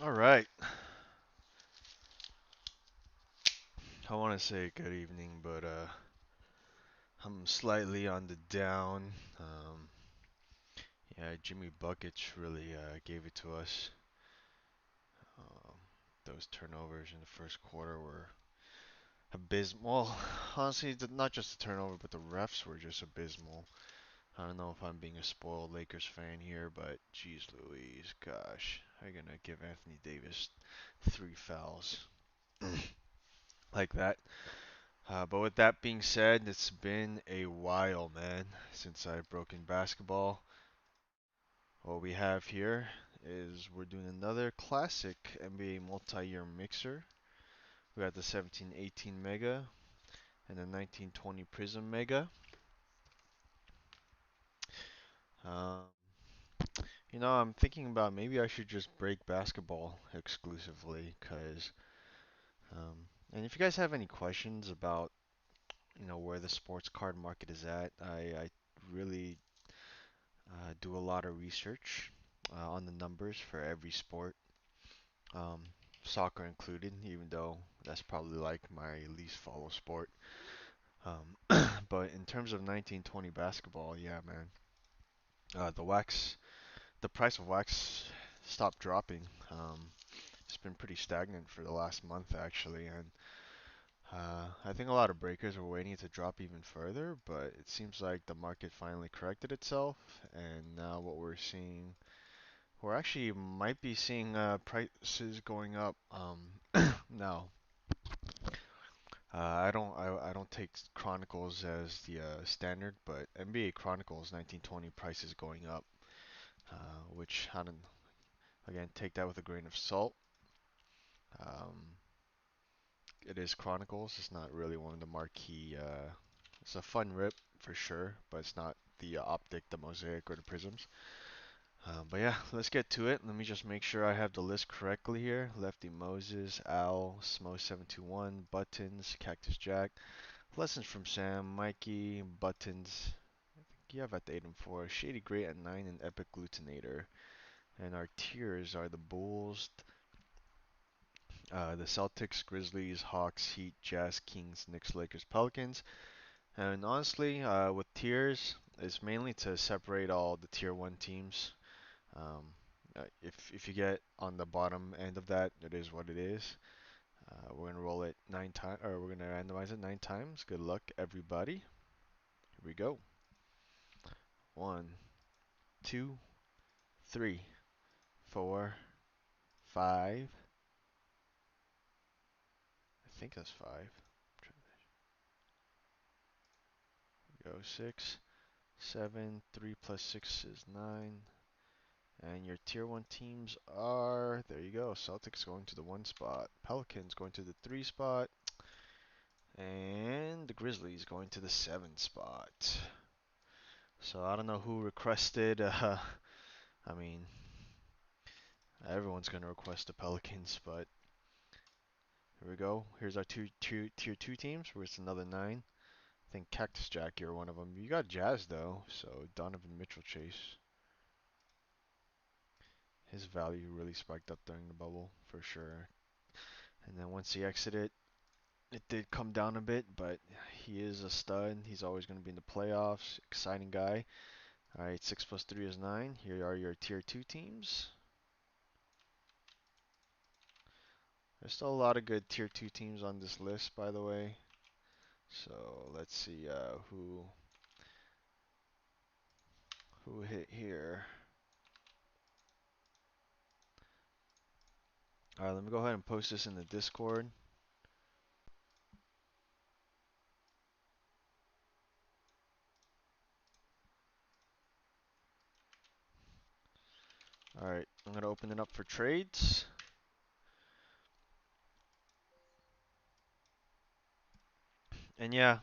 All right. I want to say good evening, but I'm slightly on the down. Yeah, Jimmy Buckets really gave it to us. Um, those turnovers in the first quarter were abysmal. Well, honestly, not just the turnover, but the refs were just abysmal. I don't know if I'm being a spoiled Lakers fan here, but geez Louise, gosh, how you gonna give Anthony Davis three fouls like that? But with that being said, it's been a while, man, since I've broken basketball. What we have here is we're doing another classic NBA multi-year mixer. We got the 1718 Mega and the 1920 Prism Mega. Um, I'm thinking about maybe I should just break basketball exclusively, and if you guys have any questions about, where the sports card market is at, I really do a lot of research on the numbers for every sport, um, soccer included, even though that's probably like my least follow sport. Um, but in terms of 1920 basketball, yeah, man, the the price of wax stopped dropping. It's been pretty stagnant for the last month actually, and I think a lot of breakers were waiting to drop even further, but it seems like the market finally corrected itself, and now what we're seeing we're actually might be seeing prices going up. Now, I don't take Chronicles as the standard, but NBA Chronicles 1920 prices going up, which I don't again take that with a grain of salt. Um, it is Chronicles. It's not really one of the marquee. It's a fun rip for sure, but it's not the optic, the mosaic, or the prisms. But yeah, let's get to it. Let me just make sure I have the list correctly here. Lefty Moses, Al, Smo721, Buttons, Cactus Jack, Lessons from Sam, Mikey, Buttons. You have at the 8 and 4, Shady Great at 9, and Epic Glutinator. And our tiers are the Bulls, the Celtics, Grizzlies, Hawks, Heat, Jazz, Kings, Knicks, Lakers, Pelicans. And honestly, with tiers, it's mainly to separate all the tier 1 teams. Um, if you get on the bottom end of that, it is what it is. We're gonna roll it 9 times, or we're gonna randomize it 9 times. Good luck, everybody. Here we go. One, two, three, four, five. I think that's five. Go 6, 7. 3 plus 6 is 9. And your tier 1 teams are, there you go, Celtics going to the 1 spot, Pelicans going to the 3 spot, and the Grizzlies going to the 7 spot. So I don't know who requested, I mean, everyone's going to request the Pelicans, but here we go. Here's our tier 2 teams, where it's another 9. I think Cactus Jack, you're one of them. You got Jazz, though, so Donovan Mitchell Chase. His value really spiked up during the bubble, for sure. And then once he exited, it did come down a bit, but he is a stud. He's always going to be in the playoffs. Exciting guy. All right, 6 plus 3 is 9. Here are your tier 2 teams. There's still a lot of good tier 2 teams on this list, by the way. So let's see who hit here. All right, let me go ahead and post this in the Discord. All right, I'm gonna open it up for trades. And yeah,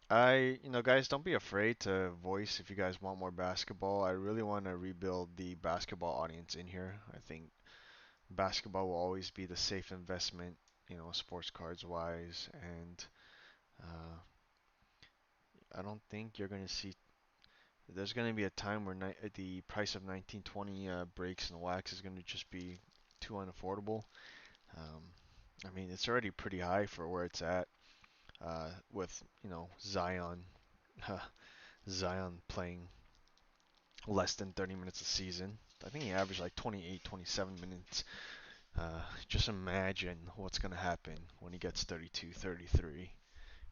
guys, don't be afraid to voice if you guys want more basketball. I really want to rebuild the basketball audience in here. I think basketball will always be the safe investment, sports cards wise, and uh, I don't think you're going to see there's going to be a time where the price of 1920 brakes and wax is going to just be too unaffordable. Um, I mean, it's already pretty high for where it's at, with Zion, Zion playing less than 30 minutes a season. I think he averaged like 28, 27 minutes. Just imagine what's going to happen when he gets 32, 33,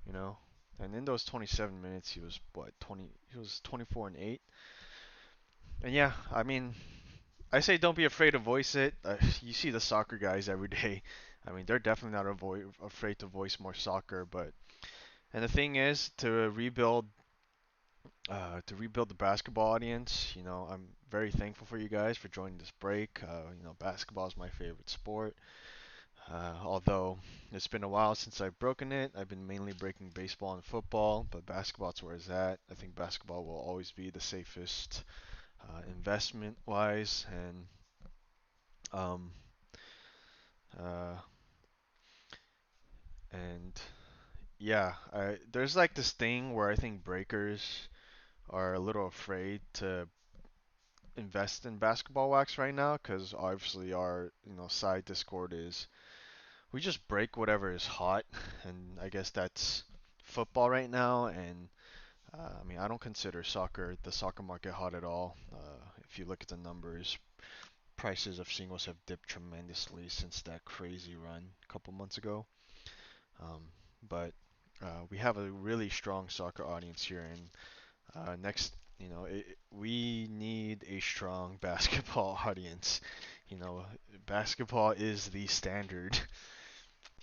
you know? And in those 27 minutes, he was what, 20, he was 24 and 8. And yeah, I mean, I say don't be afraid to voice it. You see the soccer guys every day. I mean, they're definitely not afraid to voice more soccer, but and the thing is to rebuild the basketball audience. I'm very thankful for you guys for joining this break. Basketball is my favorite sport. Although it's been a while since I've broken it, I've been mainly breaking baseball and football, but basketball's where it's at. I think basketball will always be the safest investment wise, um, uh, and yeah, there's like this thing where I think breakers are a little afraid to invest in basketball wax right now because obviously our side Discord is we just break whatever is hot, and I guess that's football right now. And I mean, I don't consider the soccer market hot at all. If you look at the numbers, prices of singles have dipped tremendously since that crazy run a couple months ago. Um, but we have a really strong soccer audience here, and next, we need a strong basketball audience. You know, Basketball is the standard,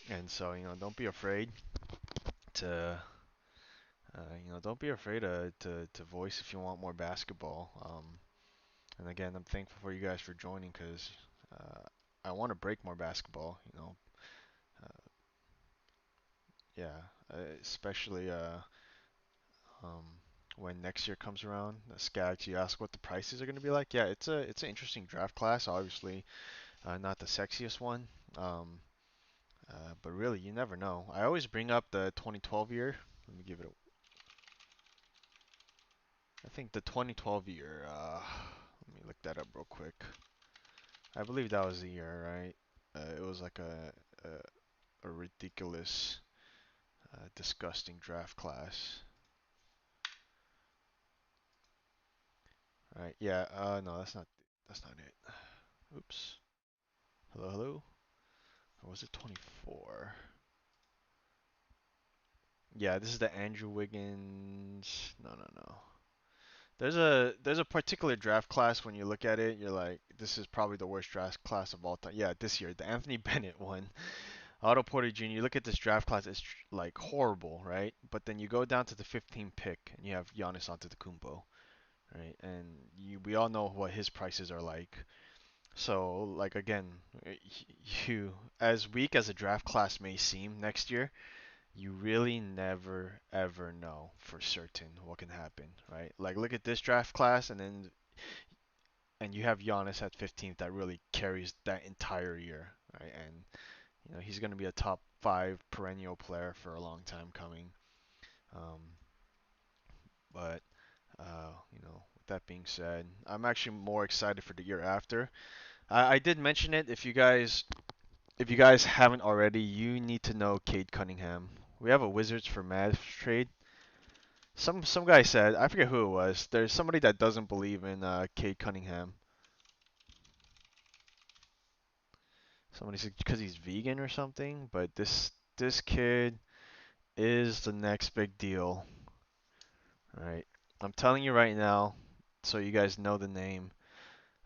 and so don't be afraid to don't be afraid to voice if you want more basketball. And again, I'm thankful for you guys for joining because uh, I want to break more basketball. Uh, yeah, especially um, when next year comes around. The Skags, you ask what the prices are going to be like. Yeah, it's an interesting draft class. Obviously, not the sexiest one, um, but really, you never know. I always bring up the 2012 year. Let me give it. I think the 2012 year. Let me look that up real quick. I believe that was the year, right? It was like a ridiculous, disgusting draft class. Right? Yeah. No, that's not it. Oops. Hello, hello. Or was it 24? Yeah, this is the Andrew Wiggins. No, no, no. There's a particular draft class when you look at it, you're like, this is probably the worst draft class of all time. Yeah, this year, the Anthony Bennett one. Otto Porter Jr., you look at this draft class, it's like horrible, right? But then you go down to the 15th pick and you have Giannis Antetokounmpo, right? And we all know what his prices are like. So, like again, you as weak as a draft class may seem next year, you really never ever know for certain what can happen, right? Like look at this draft class and you have Giannis at 15th that really carries that entire year, right? And he's going to be a top 5 perennial player for a long time coming. Um, but with that being said, I'm actually more excited for the year after. I did mention it. If you guys haven't already, you need to know Cade Cunningham. We have a Wizards for Mavs trade. Some guy said, I forget who it was. There's somebody that doesn't believe in Cade Cunningham. Somebody said because he's vegan or something. But this kid is the next big deal. Right. I'm telling you right now, so you guys know the name.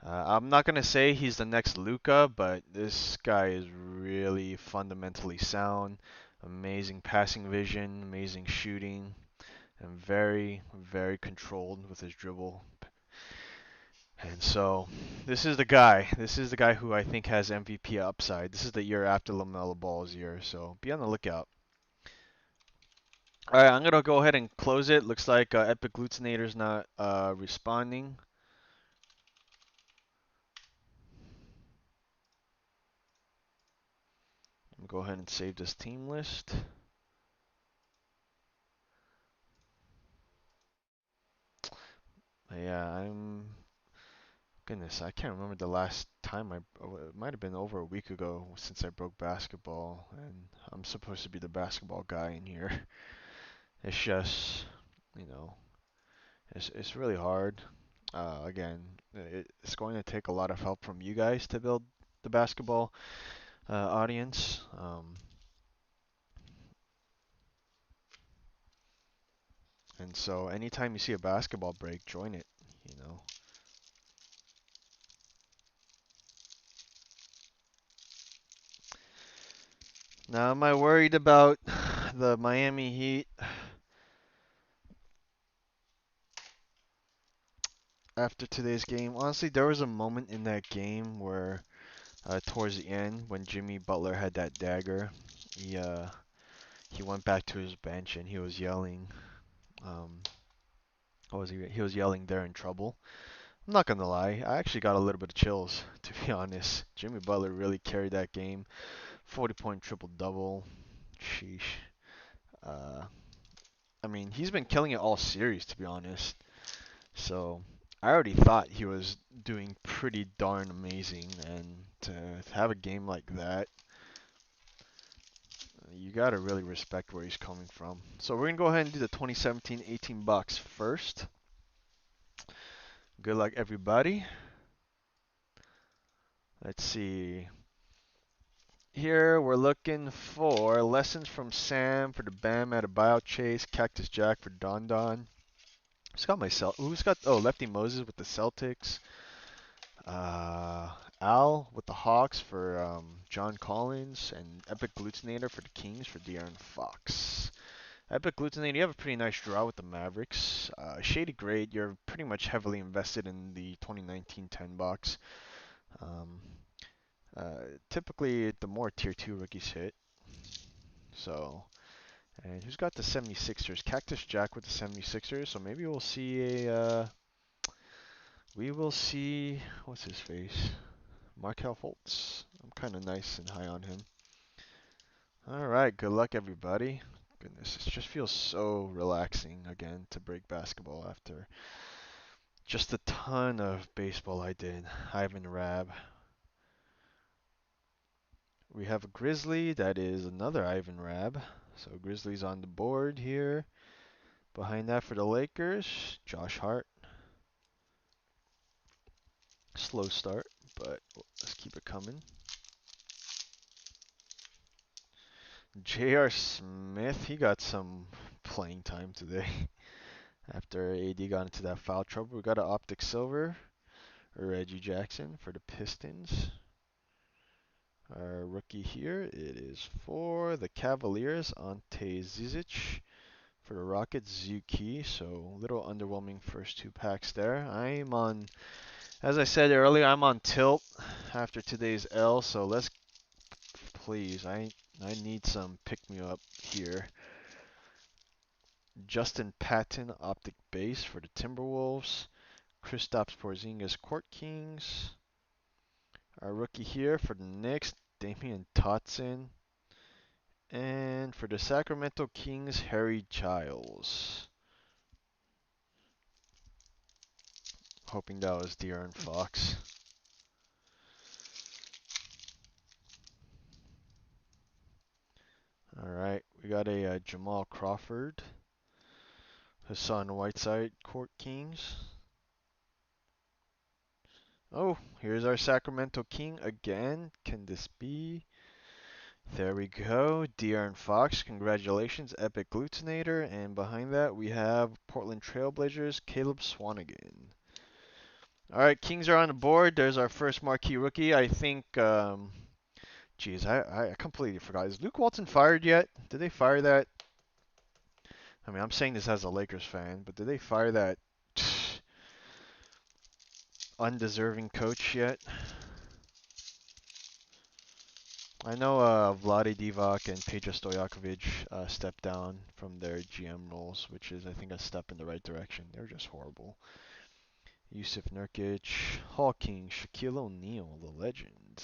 I'm not gonna say he's the next Luka, but this guy is really fundamentally sound. Amazing passing vision, amazing shooting, and very, very controlled with his dribble. And so, this is the guy. This is the guy who I think has MVP upside. This is the year after LaMelo Ball's year, so be on the lookout. All right, I'm gonna go ahead and close it. Looks like Epic Glutenator's not responding. I'm gonna go ahead and save this team list. Yeah, goodness, I can't remember the last time it might have been over a week ago since I broke basketball, and I'm supposed to be the basketball guy in here. It's just, you know, it's really hard. Again, it's going to take a lot of help from you guys to build the basketball audience. And so anytime you see a basketball break, join it, you know. Now, am I worried about the Miami Heat after today's game? Honestly, there was a moment in that game where, towards the end, when Jimmy Butler had that dagger, he uh, he went back to his bench and he was yelling. Um, what was he? He was yelling, "They're in trouble." I'm not gonna lie, I actually got a little bit of chills, to be honest. Jimmy Butler really carried that game. 40-point triple double. Sheesh. Uh, I mean, he's been killing it all series, to be honest. So I already thought he was doing pretty darn amazing, and to have a game like that, you gotta really respect where he's coming from. So we're gonna go ahead and do the 2017 18 bucks first. Good luck, everybody. Let's see. Here we're looking for lessons from Sam for the Bam at a buyout chase, Cactus Jack for Don Don. Who's got Lefty Moses with the Celtics. Uh, Al with the Hawks for John Collins, and Epic Glutenator for the Kings for De'Aaron Fox. Epic Glutenator, you have a pretty nice draw with the Mavericks. Shady Great, you're pretty much heavily invested in the 2019 10 box. Um, Typically, the more tier 2 rookies hit. So, and who's got the 76ers? Cactus Jack with the 76ers. So maybe we'll see we will see, what's his face? Markel Fultz. I'm kind of nice and high on him. All right, good luck, everybody. Goodness, it just feels so relaxing again to break basketball after just a ton of baseball I did. Ivan Rab. We have a Grizzly. That is another Ivan Rab. So Grizzlies on the board here. Behind that for the Lakers, Josh Hart. Slow start, but let's keep it coming. J.R. Smith, he got some playing time today. After AD got into that foul trouble, we got an Optic Silver, Reggie Jackson for the Pistons. Our rookie here, it is for the Cavaliers, Ante Zizic. For the Rockets, Zuki. So a little underwhelming first two packs there. As I said earlier, I'm on tilt after today's L. So let's please, I need some pick me up here. Justin Patton, Optic Base for the Timberwolves. Kristaps Porzingis, Court Kings. Our rookie here for the Knicks, Damian Totson. And for the Sacramento Kings, Harry Giles. Hoping that was De'Aaron Fox. All right, we got a Jamal Crawford, Hassan Whiteside, Court Kings. Oh, here's our Sacramento King again. Can this be? There we go. De'Aaron Fox, congratulations, Epic Glutenator. And behind that, we have Portland Trailblazers, Caleb Swanigan. All right, Kings are on the board. There's our first marquee rookie. I think, geez, I completely forgot. Is Luke Walton fired yet? Did they fire that? I mean, I'm saying this as a Lakers fan, but did they fire that undeserving coach yet? I know Vlade Divac and Peja Stojakovic stepped down from their GM roles, which is, I think, a step in the right direction. They're just horrible. Yusuf Nurkic, Hawking, Shaquille O'Neal, the legend.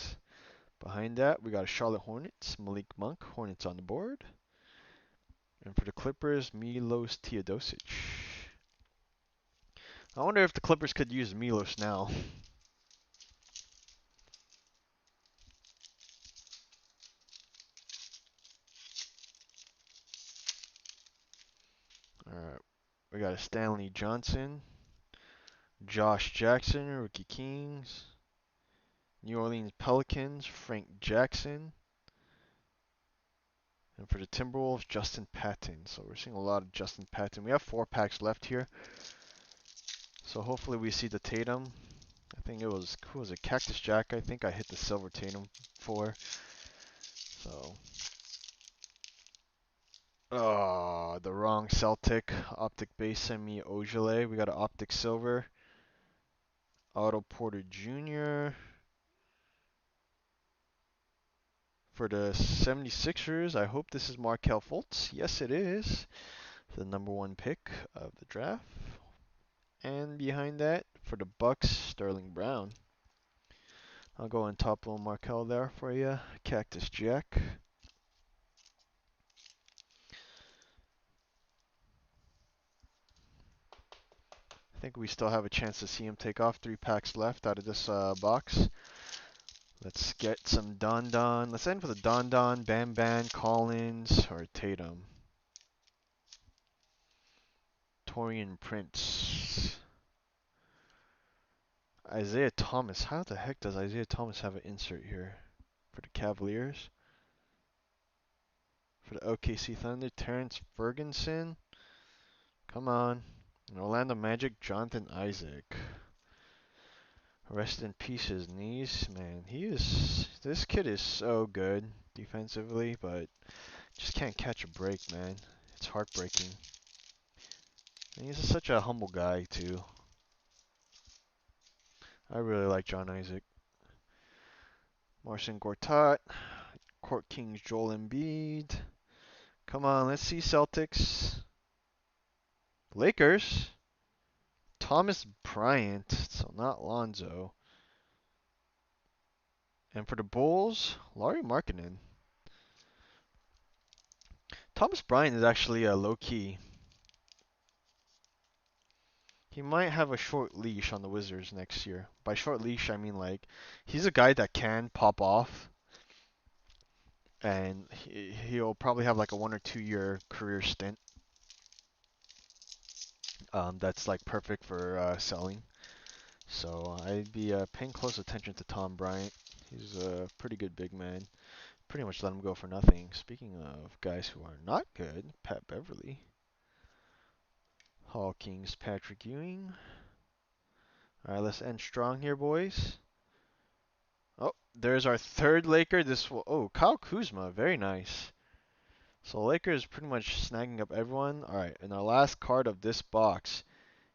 Behind that, we got a Charlotte Hornets, Malik Monk, Hornets on the board. And for the Clippers, Milos Teodosic. I wonder if the Clippers could use Milos now. Alright, we got a Stanley Johnson, Josh Jackson, Rookie Kings, New Orleans Pelicans, Frank Jackson, and for the Timberwolves, Justin Patton. So we're seeing a lot of Justin Patton. We have 4 packs left here, so hopefully we see the Tatum. I think it was, who was it, Cactus Jack, I think I hit the silver Tatum for. So, oh, the wrong Celtic. Optic base sent me Ojale. We got an Optic Silver. Otto Porter Jr. For the 76ers, I hope this is Markelle Fultz. Yes, it is. The #1 pick of the draft. And behind that, for the Bucks, Sterling Brown. I'll go and top load Markelle there for you. Cactus Jack. I think we still have a chance to see him take off. 3 packs left out of this box. Let's get some Don Don. Let's end for the Don Don, Bam Bam, Collins, or Tatum. Torian Prince. Isaiah Thomas. How the heck does Isaiah Thomas have an insert here? For the Cavaliers. For the OKC Thunder, Terrence Ferguson. Come on. Orlando Magic, Jonathan Isaac. Rest in peace, his knees. Man, this kid is so good defensively, but just can't catch a break, man. It's heartbreaking. And he's such a humble guy, too. I really like John Isaac. Marcin Gortat. Court Kings, Joel Embiid. Come on, let's see Celtics. Lakers. Thomas Bryant, so not Lonzo. And for the Bulls, Lauri Markkanen. Thomas Bryant is actually a low key. He might have a short leash on the Wizards next year. By short leash, I mean like he's a guy that can pop off, and he'll probably have like a 1 or 2 year career stint. That's like perfect for selling. So I'd be paying close attention to Tom Bryant. He's a pretty good big man. Pretty much let him go for nothing. Speaking of guys who are not good, Pat Beverly. Hawkins, Patrick Ewing. Alright, let's end strong here, boys. Oh, there's our third Laker. Oh, Kyle Kuzma, very nice. So Lakers pretty much snagging up everyone. Alright, and our last card of this box,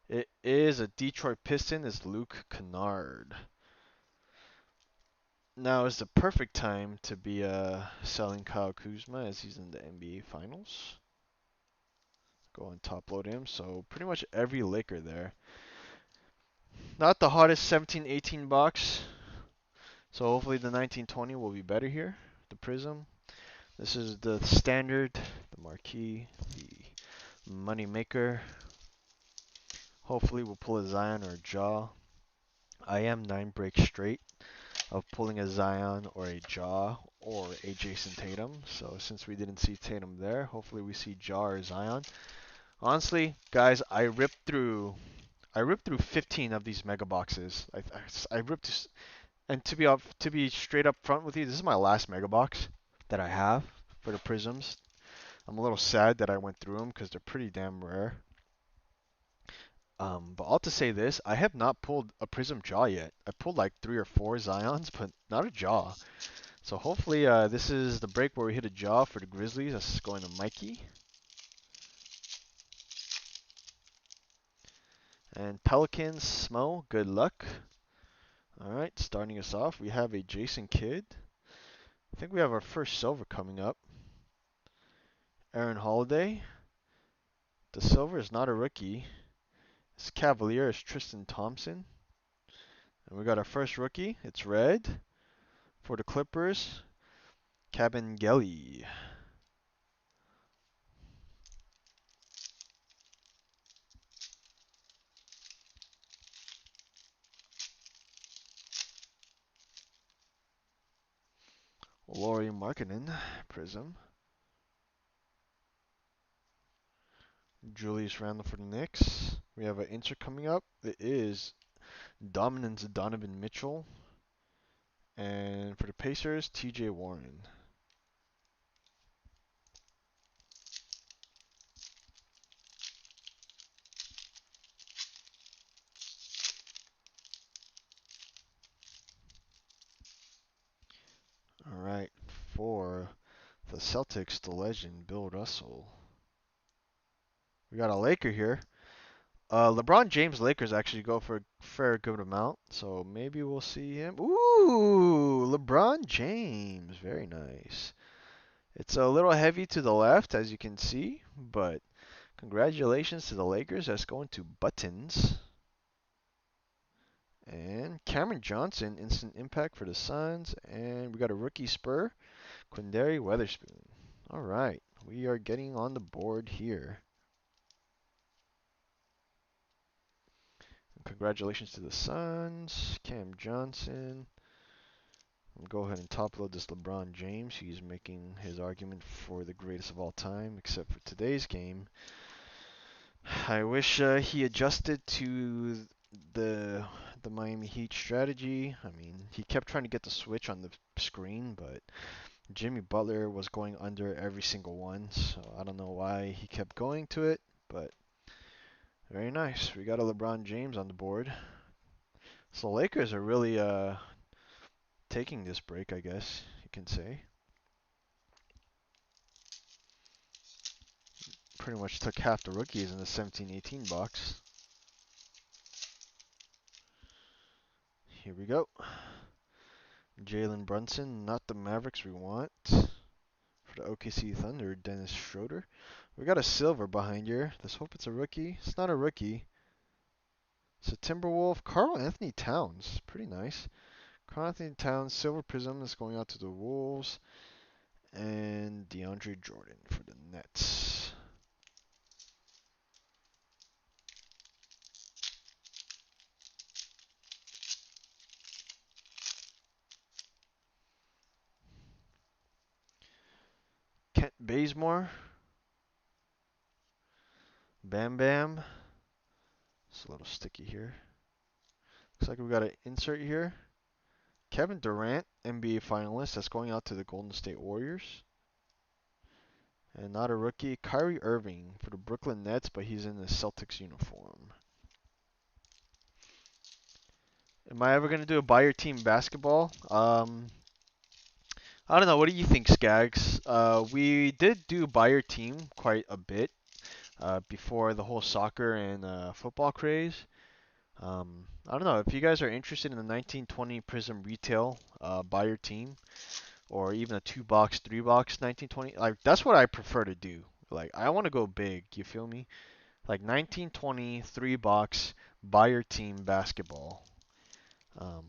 it is a Detroit Piston. It's Luke Kennard. Now is the perfect time to be selling Kyle Kuzma as he's in the NBA Finals. Go and top load him. So pretty much every Laker there. Not the hottest 17-18 box. So hopefully the 1920 will be better here. The Prism. This is the standard, the marquee, the money maker. Hopefully we'll pull a Zion or a Jaw. I am 9 breaks straight of pulling a Zion or a Jaw or a Jason Tatum. So since we didn't see Tatum there, hopefully we see Jaw or Zion. Honestly, guys, I ripped through 15 of these mega boxes. I ripped, and to be straight up front with you, this is my last mega box that I have for the Prisms. I'm a little sad that I went through them because they're pretty damn rare. But I'll just say this, I have not pulled a Prism Jaw yet. I pulled like 3 or 4 Zions, but not a Jaw. So hopefully this is the break where we hit a Jaw for the Grizzlies. That's going to Mikey. And Pelicans, Smo, good luck. Alright, starting us off, we have a Jason Kidd. I think we have our first silver coming up. Aaron Holiday. The silver is not a rookie. It's Cavalier is Tristan Thompson. And we got our first rookie. It's red. For the Clippers, Kabengele. Lauri Markkanen, Prism. Julius Randle for the Knicks. We have an insert coming up. It is Dominance Donovan Mitchell. And for the Pacers, TJ Warren. All right, for the Celtics, the legend, Bill Russell. We got a Laker here. LeBron James Lakers actually go for a fair good amount, so maybe we'll see him. Ooh, LeBron James, very nice. It's a little heavy to the left, as you can see, but congratulations to the Lakers. That's going to Buttons. And Cameron Johnson, instant impact for the Suns. And we got a rookie Spur, Quinndary Weatherspoon. All right, we are getting on the board here. Congratulations to the Suns, Cam Johnson. I'll go ahead and top load this LeBron James. He's making his argument for the greatest of all time, except for today's game. I wish he adjusted to the the Miami Heat strategy. I mean, he kept trying to get the switch on the screen, but Jimmy Butler was going under every single one, so I don't know why he kept going to it, but very nice. We got a LeBron James on the board. So the Lakers are really taking this break, I guess you can say. Pretty much took half the rookies in the 17-18 box. Here we go. Jalen Brunson, not the Mavericks we want. For the OKC Thunder, Dennis Schroeder. We got a silver behind here. Let's hope it's a rookie. It's not a rookie. It's a Timberwolf. Karl Anthony Towns. Pretty nice. Karl Anthony Towns, silver prism is going out to the Wolves. And DeAndre Jordan for the Nets. Kent Bazemore. Bam Bam. It's a little sticky here. Looks like we got an insert here. Kevin Durant, NBA finalist. That's going out to the Golden State Warriors. And not a rookie, Kyrie Irving for the Brooklyn Nets, but he's in the Celtics uniform. Am I ever going to do a buy your team basketball? I don't know. What do you think, Skags? We did do buy your team quite a bit before the whole soccer and football craze. I don't know if you guys are interested in the 1920 Prism Retail buy your team, or even a 2-box, 3-box 1920. Like that's what I prefer to do. Like I want to go big. You feel me? Like 1920 3-box buy your team basketball. Um,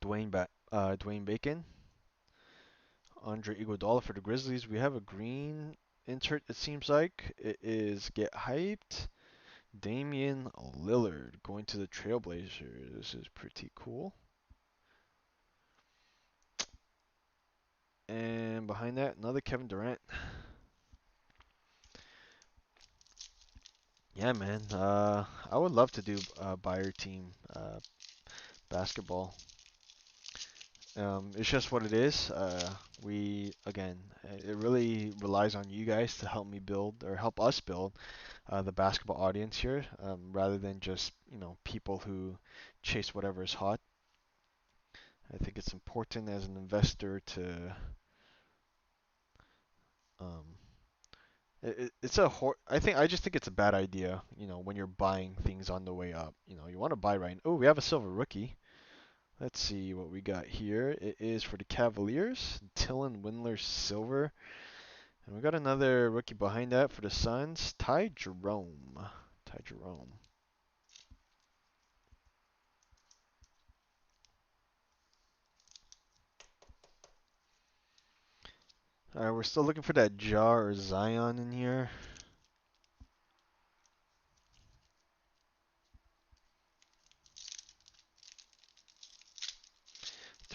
Dwayne Bacon, Andre Iguodala for the Grizzlies. We have a green insert. It seems like it is get hyped. Damian Lillard going to the Trailblazers. This is pretty cool. And behind that, another Kevin Durant. Yeah, man. I would love to do buyer team basketball. It's just what it is. We again, it really relies on you guys to help me build or help us build the basketball audience here, rather than just people who chase whatever is hot. I think it's important as an investor to um, it's a I just think it's a bad idea, when you're buying things on the way up. You want to buy right. Oh, we have a silver rookie. Let's see what we got here. It is for the Cavaliers, Dylan Windler silver. And we got another rookie behind that for the Suns, Ty Jerome. Ty Jerome. All right, we're still looking for that Jar or Zion in here.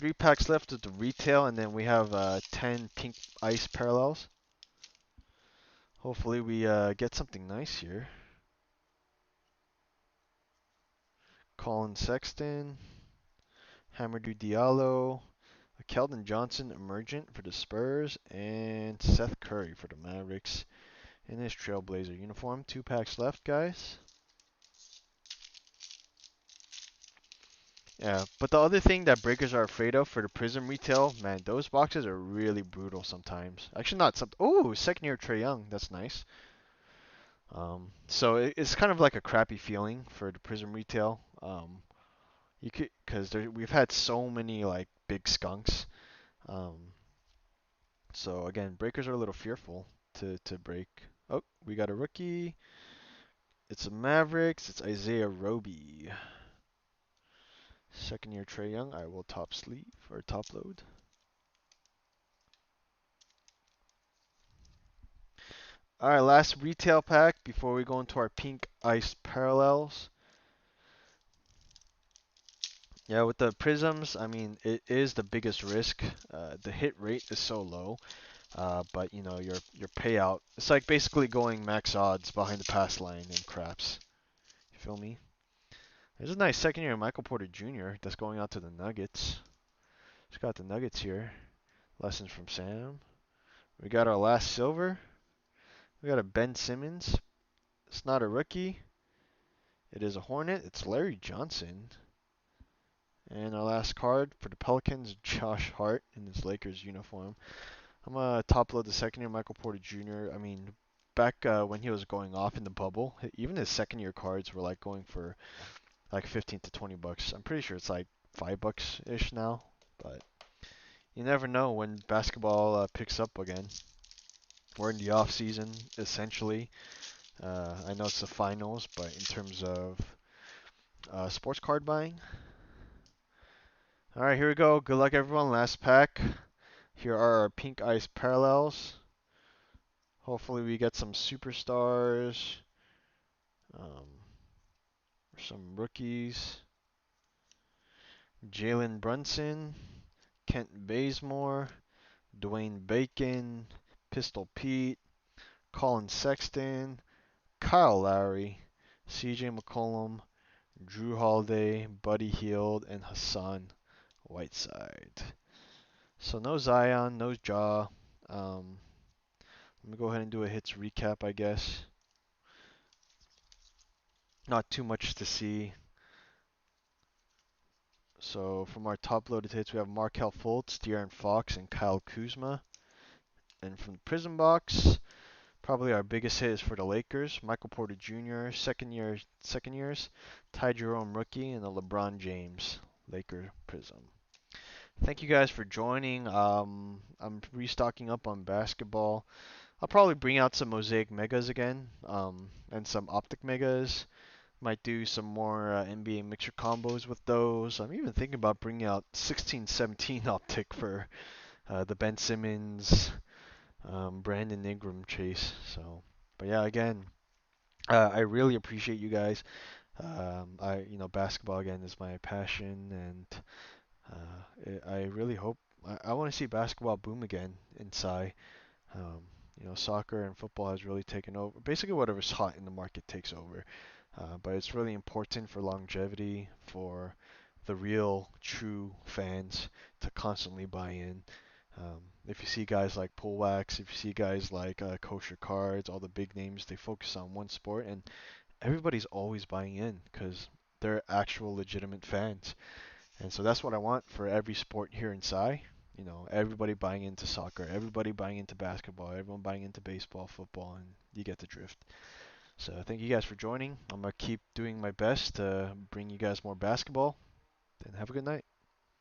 three packs left of the retail, and then we have 10 pink ice parallels. Hopefully we get something nice here. Colin Sexton, Hamidou Diallo, Keldon Johnson emergent for the Spurs, and Seth Curry for the Mavericks in his Trailblazer uniform. Two packs left, guys. Yeah, but the other thing that breakers are afraid of for the Prism retail, man, those boxes are really brutal sometimes. Actually, not some. Oh, second year Trae Young, that's nice. So it's kind of like a crappy feeling for the Prism retail. You could, because we've had so many like big skunks. Um, so again, breakers are a little fearful to break. Oh, we got a rookie. It's a Mavericks. It's Isaiah Roby. Second year Trae Young. I will top sleeve or top load. All right, last retail pack before we go into our pink ice parallels. Yeah, with the prisms, I mean, it is the biggest risk. The hit rate is so low, but you know your payout. It's like basically going max odds behind the pass line in craps. You feel me? There's a nice second year Michael Porter Jr. that's going out to the Nuggets. Just got the Nuggets here. Lessons from Sam. We got our last silver. We got a Ben Simmons. It's not a rookie. It is a Hornet. It's Larry Johnson. And our last card for the Pelicans, Josh Hart in his Lakers uniform. I'm gonna top load the second year Michael Porter Jr. I mean, back when he was going off in the bubble, even his second year cards were like going for like 15 to 20 bucks. I'm pretty sure it's like $5 ish now, but you never know when basketball picks up again. We're in the off season essentially. I know it's the finals, but in terms of sports card buying, all right, here we go. Good luck, everyone. Last pack. Here are our pink ice parallels. Hopefully, we get some superstars, um, some rookies. Jalen Brunson, Kent Bazemore, Dwayne Bacon, Pistol Pete, Colin Sexton, Kyle Lowry, CJ McCollum, Drew Holiday, Buddy Hield, and Hassan Whiteside. So no Zion, no Ja. Let me go ahead and do a hits recap, I guess. Not too much to see. So from our top loaded hits, we have Markel Fultz, De'Aaron Fox, and Kyle Kuzma. And from the Prism box, probably our biggest hit is for the Lakers, Michael Porter Jr. Second years, Ty Jerome rookie, and the LeBron James Laker Prism. Thank you guys for joining. I'm restocking up on basketball. I'll probably bring out some Mosaic Megas again, and some Optic Megas. Might do some more NBA mixer combos with those. I'm even thinking about bringing out 16-17 Optic for the Ben Simmons, Brandon Ingram chase. So, but yeah, again, I really appreciate you guys. Basketball again is my passion, and I really hope I want to see basketball boom again in Psy. Soccer and football has really taken over. Basically, whatever's hot in the market takes over. But it's really important for longevity, for the real, true fans to constantly buy in. If you see guys like Pullwax, if you see guys like Kosher Cards, all the big names, they focus on one sport, and everybody's always buying in because they're actual legitimate fans. And so that's what I want for every sport here in Psy. Everybody buying into soccer, everybody buying into basketball, everyone buying into baseball, football, and you get the drift. So thank you guys for joining. I'm gonna keep doing my best to bring you guys more basketball. And have a good night.